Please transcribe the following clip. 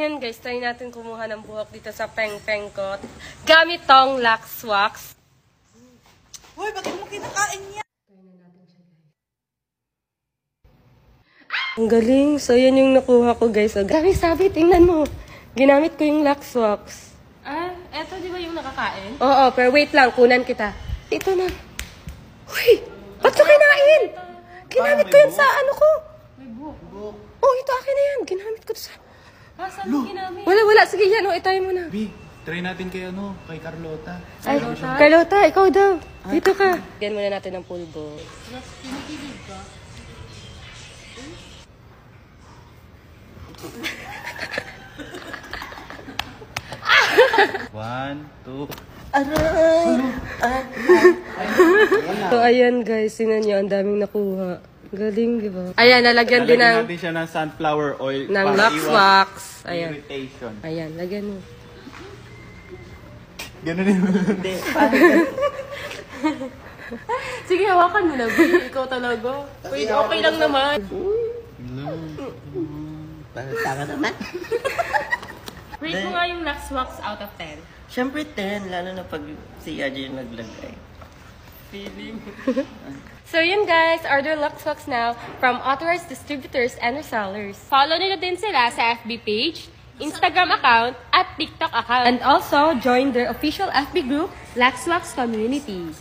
Ayan guys, try natin kumuha ng buhok dito sa peng-peng ko. Gamit tong Lux Wax. Hoy, bakit mo kinakain niya? Try na natin siya guys. Ang galing. So yan yung nakuha ko guys. So, grabe sabi, tingnan mo. Ginamit ko yung Lux Wax. Ah, eto di ba yung nakakain? Oo, pero wait lang, kunan kita. Ito na. Uy, ba't ka kinain? Ginamit ko yan sa ano ko. May buhok. Oh, ito akin na yan. Ginamit ko sa... Ah, saan mo ginamit? Wala. Sige yan, itay mo na. B, try natin kay kay Carlota. Ay, Carlota, ikaw daw. Dito ka. Yan muna natin ng pulbo. Pinipilig ka? One, two. So, ayan guys, sinan nyo, ang daming nakuha. Galing, di ba? Ayan, nalagyan din ng... natin siya ng sunflower oil ng para Lux iwas Wax. Ayan. irritation. Ayan, lagyan mo. Ganun yun. Sige, hawakan mo na, B. Ikaw talaga. Wait, okay lang naman. Parang tanga naman. Rate mo nga yung Lux Wax out of 10. Siyempre 10, lalo na pag si Aji yung naglagay. Feeling. So yun guys, order Lux Wax now from authorized distributors and resellers. Follow nila din sila sa FB page, Instagram account, at TikTok account. And also, join their official FB group, Lux Wax Community.